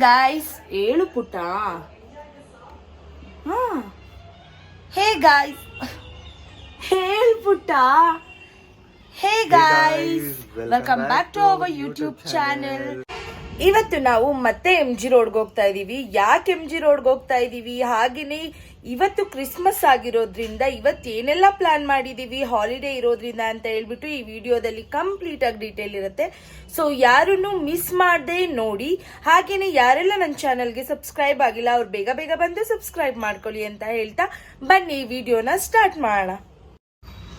Guys ಹೇಳು ಪುಟ್ಟ. Hey guys ಹೇಳು ಪುಟ್ಟ. Hey guys welcome back to our YouTube channel. ಇವತ್ತು ನಾವು ಮತ್ತೆ MG ರೋಡ್ಗೆ ಹೋಗ್ತಾ ಇದೀವಿ. ಯಾಕೆ MG ರೋಡ್ಗೆ ಹೋಗ್ತಾ ಇದೀವಿ, ಹಾಗೇನೆ ಇವತ್ತು ಕ್ರಿಸ್ಮಸ್ ಆಗಿರೋದ್ರಿಂದ ಇವತ್ತು ಏನೆಲ್ಲ ಪ್ಲಾನ್ ಮಾಡಿದೀವಿ ಹಾಲಿಡೇ ಇರೋದ್ರಿಂದ ಅಂತ ಹೇಳ್ಬಿಟ್ಟು ಈ ವಿಡಿಯೋದಲ್ಲಿ ಕಂಪ್ಲೀಟ್ ಆಗಿ ಡೀಟೇಲ್ ಇರುತ್ತೆ. ಸೊ ಯಾರನ್ನು ಮಿಸ್ ಮಾಡದೆ ನೋಡಿ. ಹಾಗೇನೆ ಯಾರೆಲ್ಲ ನನ್ನ ಚಾನಲ್ಗೆ ಸಬ್ಸ್ಕ್ರೈಬ್ ಆಗಿಲ್ಲ ಅವ್ರು ಬೇಗ ಬೇಗ ಬಂದು ಸಬ್ಸ್ಕ್ರೈಬ್ ಮಾಡ್ಕೊಳ್ಳಿ ಅಂತ ಹೇಳ್ತಾ ಬನ್ನಿ ವಿಡಿಯೋನ ಸ್ಟಾರ್ಟ್ ಮಾಡೋಣ.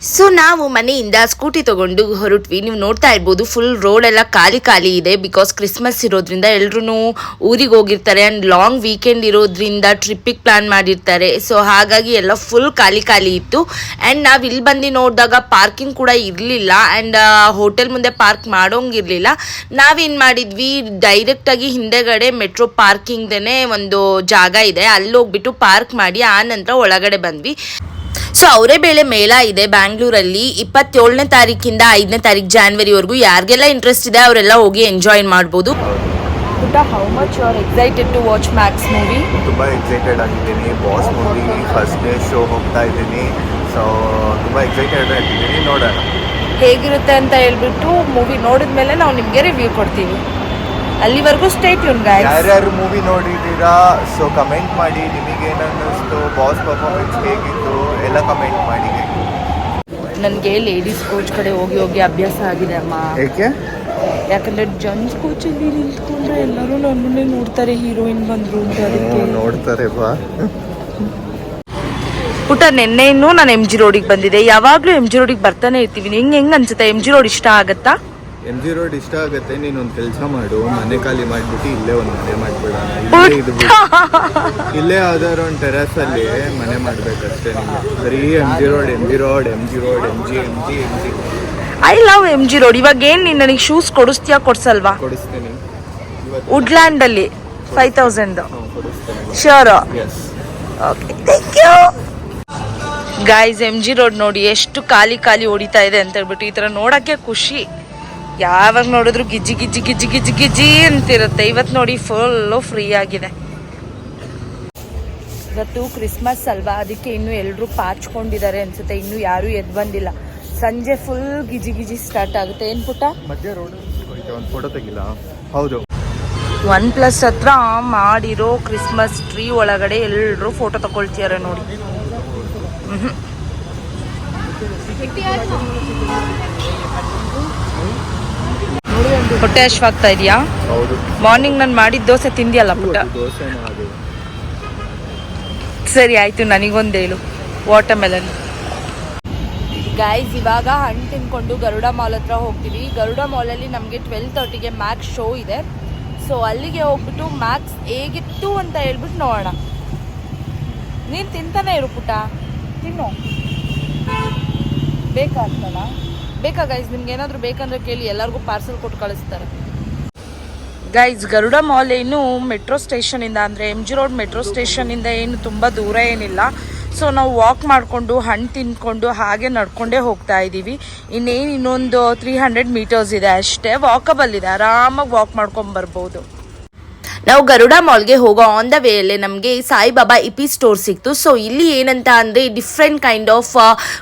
ಸೊ ನಾವು ಮನೆಯಿಂದ ಸ್ಕೂಟಿ ತಗೊಂಡು ಹೊರಟ್ವಿ. ನೀವು ನೋಡ್ತಾ ಇರ್ಬೋದು ಫುಲ್ ರೋಡ್ ಎಲ್ಲ ಖಾಲಿ ಖಾಲಿ ಇದೆ. ಬಿಕಾಸ್ ಕ್ರಿಸ್ಮಸ್ ಇರೋದ್ರಿಂದ ಎಲ್ರೂ ಊರಿಗೆ ಹೋಗಿರ್ತಾರೆ ಆ್ಯಂಡ್ ಲಾಂಗ್ ವೀಕೆಂಡ್ ಇರೋದ್ರಿಂದ ಟ್ರಿಪ್ಪಿಗೆ ಪ್ಲಾನ್ ಮಾಡಿರ್ತಾರೆ. ಸೊ ಹಾಗಾಗಿ ಎಲ್ಲ ಫುಲ್ ಖಾಲಿ ಖಾಲಿ ಇತ್ತು. ಆ್ಯಂಡ್ ನಾವು ಇಲ್ಲಿ ಬಂದು ನೋಡಿದಾಗ ಪಾರ್ಕಿಂಗ್ ಕೂಡ ಇರಲಿಲ್ಲ ಆ್ಯಂಡ್ ಹೋಟೆಲ್ ಮುಂದೆ ಪಾರ್ಕ್ ಮಾಡೋಂಗಿರಲಿಲ್ಲ. ನಾವೇನು ಮಾಡಿದ್ವಿ, ಡೈರೆಕ್ಟಾಗಿ ಹಿಂದೆಗಡೆ ಮೆಟ್ರೋ ಪಾರ್ಕಿಂಗ್ದೇ ಒಂದು ಜಾಗ ಇದೆ, ಅಲ್ಲಿ ಹೋಗ್ಬಿಟ್ಟು ಪಾರ್ಕ್ ಮಾಡಿ ಆ ನಂತರ ಒಳಗಡೆ ಬಂದ್ವಿ. ಸೊ ಅವರೇ ಬೇಳೆ ಮೇಳ ಇದೆ ಬ್ಯಾಂಗ್ಳೂರಲ್ಲಿ 27ನೇ ತಾರೀಕಿಂದ 5ನೇ ತಾರೀಕು ಜಾನ್ವರಿವರೆಗೂ. ಯಾರಿಗೆಲ್ಲ ಇಂಟ್ರೆಸ್ಟ್ ಇದೆ ಅವರೆಲ್ಲ ಹೋಗಿ ಎಂಜಾಯ್ ಮಾಡ್ಬೋದು. How much you are excited to watch Max movie? ತುಂಬ ಎಕ್ಸೈಟೆಡ್ ಆಗಿದ್ದೀನಿ. Boss movie first day show ಹೋಗ್ತಾ ಇದ್ದೀನಿ. ಸೊ ತುಂಬ ಎಕ್ಸೈಟೆಡ್ ಆಗಿದ್ದೀನಿ. ನೋಡೋಣ ಹೇಗಿರುತ್ತೆ ಅಂತ ಹೇಳ್ಬಿಟ್ಟು ಮೂವಿ ನೋಡಿದ ಮೇಲೆ ನಾವು ನಿಮಗೆ ರಿವ್ಯೂ ಕೊಡ್ತೀವಿ. ಅಲ್ಲಿವರೆಗೂ ಸ್ಟೇ ಟ್ಯೂನ್ ಗೈಸ್. ಯಾರ್ಯಾರು ಮೂವಿ ನೋಡಿದ್ದೀರಾ ಸೊ ಕಮೆಂಟ್ ಮಾಡಿ. ನಿಮಗೇನು ಅನ್ನಿಸ್ತು, ಬಾಸ್ ಪರ್ಫಾರ್ಮೆನ್ಸ್ ಹೇಗಿತ್ತು ಎಲ್ಲ ಕಮೆಂಟ್ ಮಾಡಿ. ನನಗೆ ಲೇಡೀಸ್ ಕೋಚ್ ಕಡೆ ಹೋಗಿ ಹೋಗಿ ಅಭ್ಯಾಸ ಆಗಿದೆ ಅಮ್ಮ. ಯಾಕಂದ್ರೆ ಜೆಂಟ್ಸ್ ಕೋಚಲ್ಲಿ ನಿಂತ್ಕೊಂಡ್ರೆ ಎಲ್ಲರೂ ನನ್ನನ್ನೇ ನೋಡ್ತಾರೆ, ಹೀರೋಯಿನ್ ಬಂದ್ರು ಅಂತ. ಅದಕ್ಕೆ ನೋಡ್ತಾರೆ ಬಾ ಪುಟ್ಟ. ನಿನ್ನೆನೂ ನಾನು MG ರೋಡಿಗೆ ಬಂದಿದ್ದೆ. ಯಾವಾಗಲೂ MG ರೋಡಿಗೆ ಬರ್ತಾನೆ ಇರ್ತೀವಿ. ಹೆಂಗೆ ಅನ್ಸುತ್ತೆ MG ರೋಡ್ ಇಷ್ಟ ಆಗತ್ತಾ? MG ರೋಡ್ ಇಷ್ಟ ಆಗುತ್ತೆ. ನೀನೊಂದು ಕೆಲಸ ಮಾಡು, ಮನೆ ಖಾಲಿ ಮಾಡಿಬಿಟ್ಟು ಇಲ್ಲೇ ಒಂದು ಮನೆ ಮಾಡಿಬಿಡೋಣ. ಇಲ್ಲೇ ಯಾವ್ದಾದ್ರು ಒಂದು ಟೆರಸಲ್ಲಿ ಮನೆ ಮಾಡಬೇಕಷ್ಟೇ. ನಿಮಗೆ ಬರೀ MG road MG road MG road MG MG MG. I love MG road. ಇವಾಗ ಏನು ನೀನು ನನಗೆ ಶೂಸ್ ಕೊಡಿಸ್ತೀಯಾ ಕೊಡ್ಸಲ್ವಾ? ಕೊಡಿಸ್ತೀನಿ. ವುಡ್ಲ್ಯಾಂಡಲ್ಲಿ 5000 sure. Okay thank you guys. MG road ನೋಡಿ ಎಷ್ಟು ಖಾಲಿ ಖಾಲಿ ಹೊಡಿತಾ ಇದೆ ಅಂತ ಹೇಳ್ಬಿಟ್ಟು. ಈ ಥರ ನೋಡೋಕ್ಕೆ ಖುಷಿ. ಯಾವಾಗ ನೋಡಿದ್ರು ಗಿಜ್ಜಿ ಗಿಜ್ಜಿ ಗಿಜ್ಜಿ ಗಿಜ್ಜಿ ಗಿಜ್ಜಿ ಅಂತಿರುತ್ತೆ. ಇವತ್ತು ನೋಡಿ ಫುಲ್ಲು ಫ್ರೀ ಆಗಿದೆ. ಇವತ್ತು ಕ್ರಿಸ್ಮಸ್ ಅಲ್ವಾ, ಅದಕ್ಕೆ ಇನ್ನೂ ಎಲ್ಲರೂ ಪಾಚ್ಕೊಂಡಿದ್ದಾರೆ ಅನ್ಸುತ್ತೆ. ಇನ್ನೂ ಯಾರೂ ಎದ್ದು ಬಂದಿಲ್ಲ. ಸಂಜೆ ಫುಲ್ ಗಿಜಿ ಗಿಜಿ ಸ್ಟಾರ್ಟ್ ಆಗುತ್ತೆ. ಏನು ಪುಟ್ಟ? ಮಧ್ಯ ರೋಡ್ ಒಂದು ಫೋಟೋ ತೆಗಿಲ್ಲ. ಹೌದು, OnePlus ಹತ್ರ ಮಾಡಿರೋ ಕ್ರಿಸ್ಮಸ್ ಟ್ರೀ ಒಳಗಡೆ ಎಲ್ಲರೂ ಫೋಟೋ ತಗೊಳ್ತಿದ್ದಾರೆ ನೋಡಿ. ಹೊಟ್ಟೆ ಹಶ್ವಾಗ್ತಾ ಇದೆಯಾ? ಮಾರ್ನಿಂಗ್ ನಾನು ಮಾಡಿದ ದೋಸೆ ತಿಂದಿಯಲ್ಲ ಪುಟ್ಟ? ಸರಿ ಆಯ್ತು, ನನಗೊಂದು ಹೇಳು. Watermelon guys. ಇವಾಗ ಹಣ್ಣು ತಿನ್ಕೊಂಡು ಗರುಡ ಮಾಲ್ ಹತ್ರ ಹೋಗ್ತೀವಿ. ಗರುಡ ಮಾಲಲ್ಲಿ ನಮಗೆ 12:30ಗೆ ಮ್ಯಾಕ್ಸ್ ಶೋ ಇದೆ. ಸೊ ಅಲ್ಲಿಗೆ ಹೋಗ್ಬಿಟ್ಟು ಮ್ಯಾಕ್ಸ್ ಹೇಗಿತ್ತು ಅಂತ ಹೇಳ್ಬಿಟ್ಟು ನೋಡೋಣ. ನೀನು ತಿಂತಾನೆ ಇರು ಪುಟ್ಟ, ತಿನ್ನು. ಬೇಕಾಗ್ತಲ್ಲ? ಬೇಕಾ ಗೈಸ್? ನಿಮ್ಗೆ ಏನಾದರೂ ಬೇಕಂದ್ರೆ ಕೇಳಿ, ಎಲ್ಲರಿಗೂ ಪಾರ್ಸಲ್ ಕೊಟ್ಟು ಕಳಿಸ್ತಾರೆ. ಗೈಸ್ ಗರುಡ ಮಾಲ್ ಏನು ಮೆಟ್ರೋ ಸ್ಟೇಷನಿಂದ ಅಂದರೆ MG ರೋಡ್ ಮೆಟ್ರೋ ಸ್ಟೇಷನಿಂದ ಏನು ತುಂಬ ದೂರ ಏನಿಲ್ಲ. ಸೊ ನಾವು ವಾಕ್ ಮಾಡಿಕೊಂಡು ಹಣ್ಣು ತಿನ್ಕೊಂಡು ಹಾಗೆ ನಡ್ಕೊಂಡೇ ಹೋಗ್ತಾ ಇದ್ದೀವಿ. ಇನ್ನೊಂದು 300 ಮೀಟರ್ಸ್ ಇದೆ ಅಷ್ಟೇ. ವಾಕಬಲ್ ಇದೆ, ಆರಾಮಾಗಿ ವಾಕ್ ಮಾಡ್ಕೊಂಡು ಬರ್ಬೋದು. ನಾವು ಗರುಡ ಮಾಲ್ಗೆ ಹೋಗೋ ಆನ್ ದ ವೇಯಲ್ಲಿ ನಮಗೆ ಸಾಯಿಬಾಬಾ ಇಪಿ ಸ್ಟೋರ್ ಸಿಕ್ತು. ಸೊ ಇಲ್ಲಿ ಏನಂತ ಅಂದರೆ ಡಿಫ್ರೆಂಟ್ ಕೈಂಡ್ ಆಫ್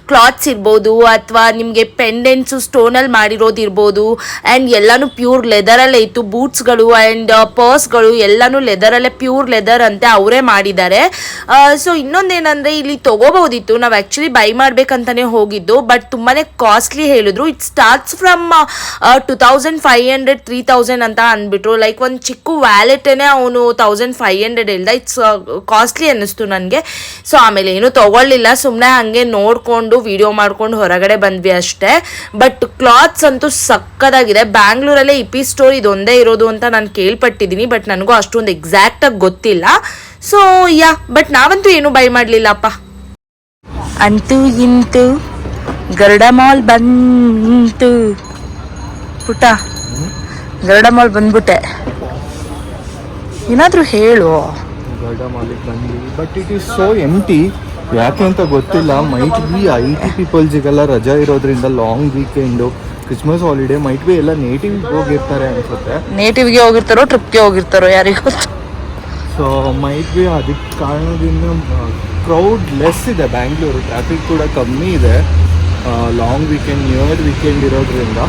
ಕ್ಲಾತ್ಸ್ ಇರ್ಬೋದು, ಅಥವಾ ನಿಮಗೆ ಪೆಂಡೆಂಟ್ಸು ಸ್ಟೋನಲ್ಲಿ ಮಾಡಿರೋದು ಇರ್ಬೋದು. ಆ್ಯಂಡ್ ಎಲ್ಲನೂ ಪ್ಯೂರ್ ಲೆದರಲ್ಲೇ ಇತ್ತು. ಬೂಟ್ಸ್ಗಳು ಆ್ಯಂಡ್ ಪರ್ಸ್ಗಳು ಎಲ್ಲನೂ ಲೆದರಲ್ಲೇ, ಪ್ಯೂರ್ ಲೆದರ್ ಅಂತೆ ಅವರೇ ಮಾಡಿದ್ದಾರೆ. ಸೊ ಇನ್ನೊಂದೇನೆಂದರೆ ಇಲ್ಲಿ ತೊಗೋಬೋದಿತ್ತು. ನಾವು ಆ್ಯಕ್ಚುಲಿ ಬೈ ಮಾಡಬೇಕಂತಲೇ ಹೋಗಿದ್ದು, ಬಟ್ ತುಂಬಾ ಕಾಸ್ಟ್ಲಿ ಹೇಳಿದ್ರು. ಇಟ್ ಸ್ಟಾರ್ಟ್ಸ್ ಫ್ರಮ್ 2500 3000 ಅಂತ ಅಂದ್ಬಿಟ್ರು. ಲೈಕ್ ಒಂದು ಚಿಕ್ಕ ವ್ಯಾಲೆಟ್ ಅವನು 1500 ಹೇಳ್ದ. ಇಟ್ಸ್ ಕಾಸ್ಟ್ಲಿ ಅನ್ನಿಸ್ತು ನನಗೆ. ಸೊ ಆಮೇಲೆ ಏನು ತಗೊಳ್ಳಿಲ್ಲ, ಸುಮ್ಮನೆ ಹಂಗೆ ನೋಡಿಕೊಂಡು ವಿಡಿಯೋ ಮಾಡ್ಕೊಂಡು ಹೊರಗಡೆ ಬಂದ್ವಿ ಅಷ್ಟೇ. ಬಟ್ ಕ್ಲಾತ್ಸ್ ಅಂತೂ ಸಕ್ಕದಾಗಿದೆ. ಬ್ಯಾಂಗ್ಳೂರಲ್ಲೇ ಇಪಿ ಸ್ಟೋರ್ ಇದೊಂದೇ ಇರೋದು ಅಂತ ನಾನು ಕೇಳ್ಪಟ್ಟಿದ್ದೀನಿ, ಬಟ್ ನನಗೂ ಅಷ್ಟೊಂದು ಎಕ್ಸಾಕ್ಟಾಗಿ ಗೊತ್ತಿಲ್ಲ. ಸೊ ಬಟ್ ನಾವಂತೂ ಏನು ಬೈ ಮಾಡಲಿಲ್ಲಪ್ಪ. ಅಂತೂ ಇಂತೂ ಗರುಡ ಮಾಲ್ ಬಂತು ಪುಟ್ಟ. ಗರುಡ ಮಾಲ್ ಬಂದ್ಬಿಟ್ಟೆ. ಏನಾದರೂ ಹೇಳು. ಗರುಡ ಮಾಲಿಗೆ ಬಂದ್ವಿ, ಬಟ್ ಇಟ್ ಈಸ್ ಸೋ ಎಂಟಿ. ಯಾಕೆ ಅಂತ ಗೊತ್ತಿಲ್ಲ. ಮೈಟ್ ಬಿ IT ಪೀಪಲ್ಸಿಗೆಲ್ಲ ರಜಾ ಇರೋದ್ರಿಂದ long weekend Christmas holiday might be ಎಲ್ಲ ನೇಟಿವ್ ಹೋಗಿರ್ತಾರೆ ಅನ್ಸುತ್ತೆ. ನೇಟಿವ್ಗೆ ಹೋಗಿರ್ತಾರೋ ಟ್ರಿಪ್ಗೆ ಹೋಗಿರ್ತಾರೋ ಯಾರಿಗೂ ಗೊತ್ತು. ಸೊ ಮೈಟ್ ಬಿ ಅದಕ್ಕೆ ಕಾರಣದಿಂದ ಕ್ರೌಡ್ ಲೆಸ್ ಇದೆ ಬ್ಯಾಂಗ್ಳೂರು. ಟ್ರಾಫಿಕ್ ಕೂಡ ಕಮ್ಮಿ ಇದೆ long weekend, new year weekend ಇರೋದ್ರಿಂದ.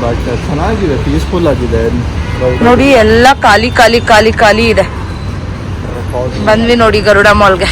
ಬಟ್ ಚೆನ್ನಾಗಿದೆ, ಪೀಸ್ಫುಲ್ ಆಗಿದೆ. ನೋಡಿ ಎಲ್ಲ ಖಾಲಿ ಖಾಲಿ ಖಾಲಿ ಖಾಲಿ ಇದೆ. ಬಂದ್ವಿ ನೋಡಿ ಗರುಡ ಮಾಲ್ಗೆ.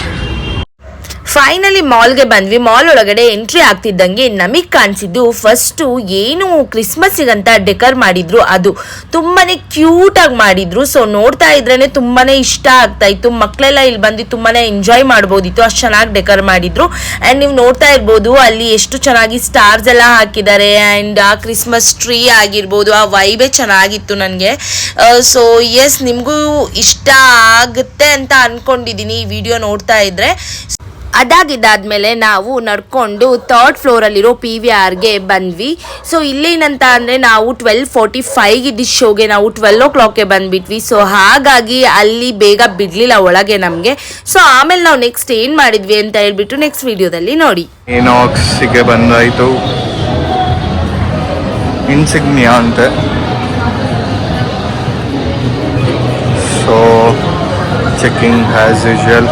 ಫೈನಲಿ ಮಾಲ್ಗೆ ಬಂದ್ವಿ. ಮಾಲ್ ಒಳಗಡೆ ಎಂಟ್ರಿ ಆಗ್ತಿದ್ದಂಗೆ ನಮಗೆ ಕಾಣಿಸಿದ್ದು ಫಸ್ಟು ಏನು ಕ್ರಿಸ್ಮಸ್ಸಿಗಂತ ಡೆಕರ್ ಮಾಡಿದ್ರು, ಅದು ತುಂಬಾನೇ ಕ್ಯೂಟ್ ಆಗಿ ಮಾಡಿದ್ರು. ಸೊ ನೋಡ್ತಾ ಇದ್ರೇನೆ ತುಂಬಾನೇ ಇಷ್ಟ ಆಗ್ತಾ ಇತ್ತು. ಮಕ್ಕಳೆಲ್ಲ ಇಲ್ಲಿ ಬಂದು ತುಂಬಾನೇ ಎಂಜಾಯ್ ಮಾಡ್ಬೋದಿತ್ತು, ಅಷ್ಟು ಚೆನ್ನಾಗಿ ಡೆಕರ್ ಮಾಡಿದ್ರು. ಆ್ಯಂಡ್ ನೀವು ನೋಡ್ತಾ ಇರ್ಬೋದು ಅಲ್ಲಿ ಎಷ್ಟು ಚೆನ್ನಾಗಿ ಸ್ಟಾರ್ಸ್ ಎಲ್ಲ ಹಾಕಿದ್ದಾರೆ. ಆ್ಯಂಡ್ ಆ ಕ್ರಿಸ್ಮಸ್ ಟ್ರೀ ಆಗಿರ್ಬೋದು, ಆ ವೈಬೇ ಚೆನ್ನಾಗಿತ್ತು ನನಗೆ. ಸೊ ಎಸ್, ನಿಮಗೂ ಇಷ್ಟ ಆಗುತ್ತೆ ಅಂತ ಅನ್ಕೊಂಡಿದ್ದೀನಿ ಈ ವಿಡಿಯೋ ನೋಡ್ತಾ ಇದ್ರೆ. ಅದಾಗಿದ್ದಾದ್ಮೇಲೆ ನಾವು ನಡ್ಕೊಂಡು 3rd ಫ್ಲೋರಲ್ಲಿರೋ PVRಗೆ ಬಂದ್ವಿ. ಸೊ ಇಲ್ಲೇನಂತ ಅಂದರೆ ನಾವು 12:45 ಇದ್ದ ಶೋಗೆ ನಾವು 12 o'clockಗೆ ಬಂದ್ಬಿಟ್ವಿ. ಸೊ ಹಾಗಾಗಿ ಅಲ್ಲಿ ಬೇಗ ಬಿಡಲಿಲ್ಲ ಒಳಗೆ ನಮಗೆ. ಸೊ ಆಮೇಲೆ ನಾವು ನೆಕ್ಸ್ಟ್ ಏನು ಮಾಡಿದ್ವಿ ಅಂತ ಹೇಳ್ಬಿಟ್ಟು ನೆಕ್ಸ್ಟ್ ವಿಡಿಯೋದಲ್ಲಿ ನೋಡಿ. ಇನಾಕ್ಸ್ಗೆ ಬಂದಾಯಿತು, ಇನ್ಸಿಗ್ನಿಯಾ ಅಂತೆ. So checking as usual.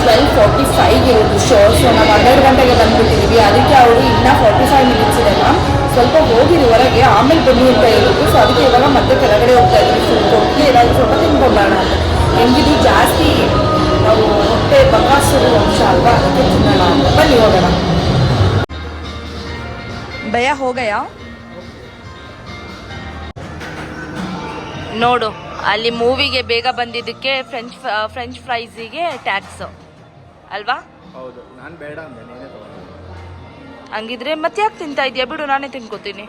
12:45 ಇರೋದು ಶೋ. ಸೊ ನಾವು 12 ಗಂಟೆಗೆ ಬಂದ್ಬಿಟ್ಟಿದ್ವಿ. ಅದಕ್ಕೆ ಅವರು ಇನ್ನೂ 45 ಮಿನಿಟ್ಸ್ ಇದೆ ಮ್ಯಾಮ್, ಸ್ವಲ್ಪ ಹೋಗಿರಿ ಹೊರಗೆ, ಆಮೇಲೆ ಬನ್ನಿ ಅಂತ ಹೇಳಿದ್ರು. ಸೊ ಅದಕ್ಕೆ ಇವಾಗ ಮತ್ತೆ ಕೆಳಗಡೆ ಹೋಗ್ತಾ ಇದ್ವಿ. ಸ್ವಲ್ಪ ಹೊಟ್ಟೆ ಏನಾದರೂ ಸ್ವಲ್ಪ ತಿನ್ಕೊಂಡೋಣ ಅಂತ. ಹೆಂಗಿದು ಜಾಸ್ತಿ ನಾವು ಹೊಟ್ಟೆ ಬಕಾಸುರು ಅಂಶ ಅಲ್ವಾ, ಅದಕ್ಕೆ ತಿನ್ನೋಣ ಅಂತ. ಬನ್ನಿ ಹೋಗೋಣ. ಭಯ ಹೋಗಯ ನೋಡು, ಅಲ್ಲಿ ಮೂವಿಗೆ ಬೇಗ ಬಂದಿದ್ದಕ್ಕೆ ಫ್ರೆಂಚ್ ಫ್ರೈಸಿಗೆ ಟ್ಯಾಕ್ಸ್ ಅಲ್ವಾ? ಹೌದು, ನಾನು ಬೇಡ ಅಂದೆ, ನೀನೇ ತಗೊಂಡೆ. ಹಂಗಿದ್ರೆ ಮತ್ತೆ ಯಾಕೆ ತಿಂತಾ ಇದೆಯಾ? ಬಿಡು, ನಾನೇ ತಿನ್ಕೋತೀನಿ.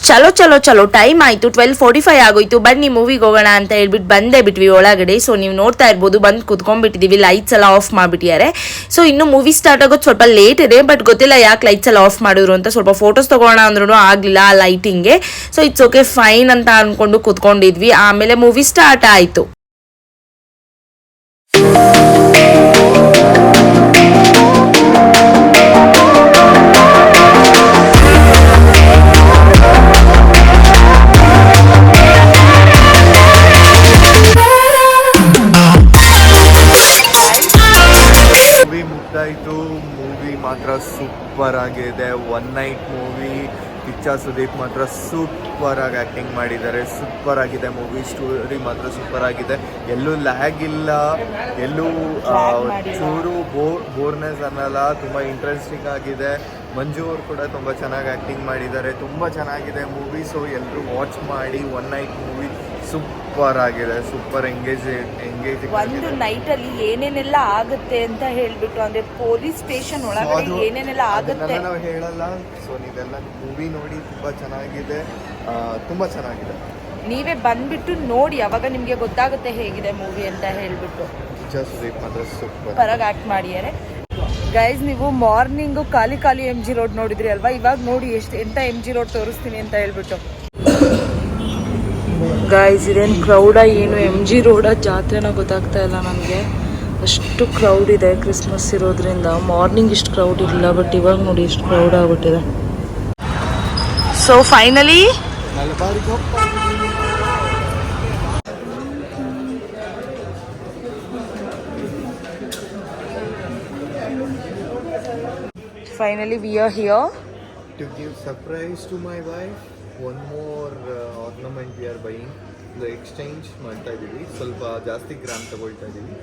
ಚಲೋ ಚಲೋ ಚಲೋ ಟೈಮ್ ಆಯಿತು, 12:45 ಆಗೋಯ್ತು. ಬನ್ನಿ ಮೂವಿಗೆ ಹೋಗೋಣ ಅಂತ ಹೇಳ್ಬಿಟ್ಟು ಬಂದೇ ಬಿಟ್ವಿ ಒಳಗಡೆ. ಸೊ ನೀವು ನೋಡ್ತಾ ಇರ್ಬೋದು, ಬಂದು ಕುತ್ಕೊಂಡ್ಬಿಟ್ಟಿದ್ದೀವಿ. ಲೈಟ್ಸ್ ಎಲ್ಲ ಆಫ್ ಮಾಡಿಬಿಟ್ಟಿದ್ದಾರೆ. ಸೊ ಇನ್ನು ಮೂವಿ ಸ್ಟಾರ್ಟ್ ಆಗೋದು ಸ್ವಲ್ಪ ಲೇಟ್ ಇದೆ, ಬಟ್ ಗೊತ್ತಿಲ್ಲ ಯಾಕೆ ಲೈಟ್ಸ್ ಎಲ್ಲ ಆಫ್ ಮಾಡಿದ್ರು ಅಂತ. ಸ್ವಲ್ಪ ಫೋಟೋಸ್ ತೊಗೊಳ್ಳೋಣ ಅಂದ್ರೂ ಆಗಲಿಲ್ಲ ಆ ಲೈಟಿಂಗ್ಗೆ. ಸೊ ಇಟ್ಸ್ ಓಕೆ ಫೈನ್ ಅಂತ ಅಂದ್ಕೊಂಡು ಕುತ್ಕೊಂಡಿದ್ವಿ. ಆಮೇಲೆ ಮೂವಿ ಸ್ಟಾರ್ಟ್ ಆಯಿತು. ಮೂವಿ ಮಾತ್ರ ಸೂಪರ್ ಆಗಿದೆ. One night movie. Kichcha Sudeep ಮಾತ್ರ ಸೂಪರ್ ಆಗಿ ಆ್ಯಕ್ಟಿಂಗ್ ಮಾಡಿದ್ದಾರೆ. ಸೂಪರ್ ಆಗಿದೆ ಮೂವಿ. ಸ್ಟೋರಿ ಮಾತ್ರ ಸೂಪರ್ ಆಗಿದೆ. ಎಲ್ಲೂ ಲ್ಯಾಗ್ ಇಲ್ಲ, ಎಲ್ಲೂ ಚೂರು ಬೋರ್ನೆಸ್ ಅನ್ನಲ್ಲ. ತುಂಬ ಇಂಟ್ರೆಸ್ಟಿಂಗ್ ಆಗಿದೆ. ಮಂಜು ಅವರು ಕೂಡ ತುಂಬ ಚೆನ್ನಾಗಿ ಆ್ಯಕ್ಟಿಂಗ್ ಮಾಡಿದ್ದಾರೆ. ತುಂಬ ಚೆನ್ನಾಗಿದೆ ಮೂವಿ. ಸೊ ಎಲ್ಲರೂ ವಾಚ್ ಮಾಡಿ. ಒನ್ ನೈಟ್ ಮೂವಿ ಸೂಪರ್ ಆಗಿದೆ. ಸೂಪರ್ ಎಂಗೇಜ್ ಒಂದು ನೈಟಲ್ಲಿ ಏನೇನೆಲ್ಲ ಆಗುತ್ತೆ ಅಂತ ಹೇಳ್ಬಿಟ್ಟು, ಅಂದ್ರೆ ಪೊಲೀಸ್ ಸ್ಟೇಷನ್ ಒಳಗಡೆ ಏನೇನೆಲ್ಲ ಆಗುತ್ತೆ ನಾವು ಹೇಳಲ್ಲ. ಸೊ ನೀವೆಲ್ಲ ಮೂವಿ ನೋಡಿ, ತುಂಬ ಚೆನ್ನಾಗಿದೆ, ತುಂಬ ಚೆನ್ನಾಗಿದೆ. ನೀವೇ ಬಂದ್ಬಿಟ್ಟು ನೋಡಿ, ಅವಾಗ ನಿಮಗೆ ಗೊತ್ತಾಗುತ್ತೆ ಹೇಗಿದೆ ಮೂವಿ ಅಂತ ಹೇಳ್ಬಿಟ್ಟು. ಮಾತ್ರ ಸೂಪರ್ ಪರಾಗ್ ಆಕ್ಟ್ ಮಾಡಿದ್ದಾರೆ. ಗೈಸ್, ನೀವು ಮಾರ್ನಿಂಗು ಖಾಲಿ ಖಾಲಿ MG ರೋಡ್ ನೋಡಿದ್ರಿ ಅಲ್ವಾ? ಇವಾಗ ನೋಡಿ ಎಂತ MG ರೋಡ್ ತೋರಿಸ್ತೀನಿ ಅಂತ ಹೇಳ್ಬಿಟ್ಟು. ಗೈಸ್, ಇದೇನು ಕ್ರೌಡ ಏನು MG ರೋಡ ಜಾತ್ರೆನ ಗೊತ್ತಾಗ್ತಾ ಇಲ್ಲ ನನಗೆ. ಅಷ್ಟು ಕ್ರೌಡ್ ಇದೆ ಕ್ರಿಸ್ಮಸ್ ಇರೋದ್ರಿಂದ. ಮಾರ್ನಿಂಗ್ ಇಷ್ಟು ಕ್ರೌಡ್ ಇರಲಿಲ್ಲ, ಬಟ್ ಇವಾಗ ನೋಡಿ ಎಷ್ಟು ಕ್ರೌಡ್ ಆಗ್ಬಿಟ್ಟಿದೆ. So finally we are here to give surprise to my wife. One more ornament we are buying. The exchange ಮಾಡ್ತಾ ಇದೀವಿ. ಸ್ವಲ್ಪ ಜಾಸ್ತಿ ಗ್ರಾಮ್ ತಗೊಳ್ತಾ ಇದೀವಿ.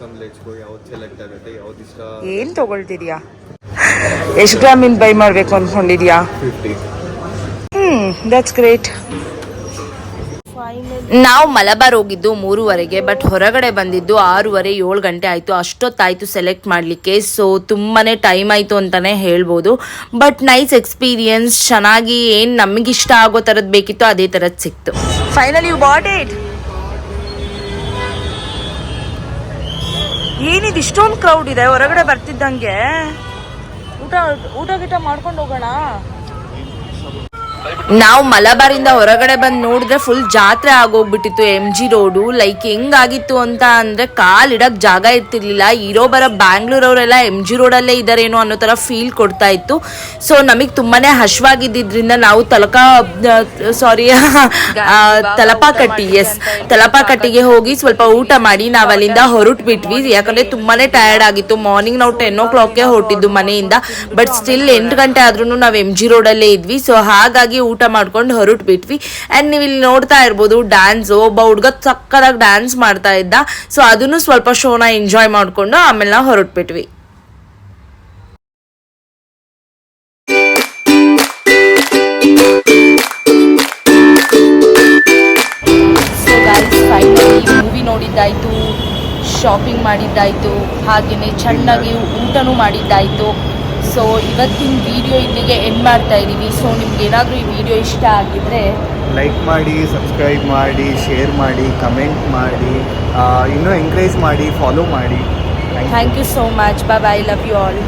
Come let's go. ಯಾವ್ದು ಸೆಲೆಕ್ಟ್ ಆಗುತ್ತೆ, ಯಾವ್ದು ಇಷ್ಟ. ಏನು ತಗೊಳ್ತಿದ್ಯಾ? ಎಷ್ಟು ಗ್ರಾಮಿಂದ ಬೈ ಮಾಡಬೇಕು ಅಂದ್ಕೊಂಡಿದ್ಯಾ? 50. That's great. ನಾವು ಮಲಬಾರ್ ಹೋಗಿದ್ದು 3:30ಗೆ, ಬಟ್ ಹೊರಗಡೆ ಬಂದಿದ್ದು 6:30 7 ಗಂಟೆ ಆಯಿತು. ಅಷ್ಟೊತ್ತಾಯಿತು ಸೆಲೆಕ್ಟ್ ಮಾಡಲಿಕ್ಕೆ. ಸೊ ತುಂಬಾ ಟೈಮ್ ಆಯಿತು ಅಂತಲೇ ಹೇಳ್ಬೋದು. ಬಟ್ ನೈಸ್ ಎಕ್ಸ್ಪೀರಿಯನ್ಸ್, ಚೆನ್ನಾಗಿ ಏನು ನಮಗಿಷ್ಟ ಆಗೋ ಥರದ್ದು ಬೇಕಿತ್ತು ಅದೇ ಥರದ್ದು ಸಿಕ್ತು. Finally you bought it. ಏನಿದು ಇಷ್ಟೊಂದು ಕ್ರೌಡ್ ಇದೆ ಹೊರಗಡೆ ಬರ್ತಿದ್ದಂಗೆ? ಊಟ ಗಿಟ ಮಾಡ್ಕೊಂಡು ಹೋಗೋಣ. ನಾವು ಮಲಬಾರಿಂದ ಹೊರಗಡೆ ಬಂದು ನೋಡಿದ್ರೆ ಫುಲ್ ಜಾತ್ರೆ ಆಗೋಗ್ಬಿಟ್ಟಿತ್ತು MG ರೋಡು. ಲೈಕ್ ಹೆಂಗಾಗಿತ್ತು ಅಂತ ಅಂದರೆ ಕಾಲಿಡಕ್ಕೆ ಜಾಗ ಇರ್ತಿರ್ಲಿಲ್ಲ. ಇರೋ ಬರೋ ಬ್ಯಾಂಗ್ಳೂರವರೆಲ್ಲ MG ರೋಡಲ್ಲೇ ಇದ್ದಾರೇನೋ ಅನ್ನೋ ಥರ ಫೀಲ್ ಕೊಡ್ತಾ ಇತ್ತು. ಸೊ ನಮಗೆ ತುಂಬಾ ಹಶ್ವಾಗಿದ್ದರಿಂದ ನಾವು ತಲಪಾಕಟ್ಟಿಗೆ ಹೋಗಿ ಸ್ವಲ್ಪ ಊಟ ಮಾಡಿ ನಾವು ಅಲ್ಲಿಂದ ಹೊರಟು ಬಿಟ್ವಿ. ಯಾಕಂದರೆ ತುಂಬಾ ಟಯರ್ಡ್ ಆಗಿತ್ತು. ಮಾರ್ನಿಂಗ್ ನಾವು 10 o'clock ಹೊರಟಿದ್ದು ಮನೆಯಿಂದ. ಬಟ್ ಸ್ಟಿಲ್ 8 ಗಂಟೆ ಆದ್ರೂ ನಾವು MG ರೋಡಲ್ಲೇ ಇದ್ವಿ. ಸೊ ಹಾಗಾಗಿ ಊಟ ಮಾಡ್ಕೊಂಡು ಹೊರಟು ಬಿಟ್ವಿ. ಆ್ಯಂಡ್ ನೀವು ಇಲ್ಲಿ ನೋಡ್ತಾ ಇರ್ಬೋದು ಡ್ಯಾನ್ಸ್, ಒಬ್ಬ ಹುಡುಗ ಸಕ್ಕದಾಗಿ ಡ್ಯಾನ್ಸ್ ಮಾಡ್ತಾ ಇದ್ದ. ಸೊ ಅದನ್ನು ಸ್ವಲ್ಪ ಶೋನ ಎಂಜಾಯ್ ಮಾಡಿಕೊಂಡು ಆಮೇಲೆ ನಾವು ಹೊರಟ್ಬಿಟ್ವಿ. ಸೊ ಗೈಸ್ ಫೈನಲಿ ಮೂವಿ ನೋಡಿದ್ದಾಯಿತು, ಶಾಪಿಂಗ್ ಮಾಡಿದ್ದಾಯಿತು, ಹಾಗೆಯೇ ಚೆನ್ನಾಗಿ ಊಟನೂ ಮಾಡಿದ್ದಾಯಿತು. ಸೊ ಇವತ್ತಿನ ವಿಡಿಯೋ ಇಲ್ಲಿಗೆ ಎಂಡ್ ಮಾಡ್ತಾ ಇದ್ದೀವಿ. ಸೊ ನಿಮ್ಗೆ ಏನಾದರೂ ಈ ವಿಡಿಯೋ ಇಷ್ಟ ಆಗಿದ್ರೆ ಲೈಕ್ ಮಾಡಿ, ಸಬ್ಸ್ಕ್ರೈಬ್ ಮಾಡಿ, ಶೇರ್ ಮಾಡಿ, ಕಮೆಂಟ್ ಮಾಡಿ, ಇನ್ನೂ ಎಂಕರೇಜ್ ಮಾಡಿ, ಫಾಲೋ ಮಾಡಿ. Thank you so much. Bye bye. Love you all.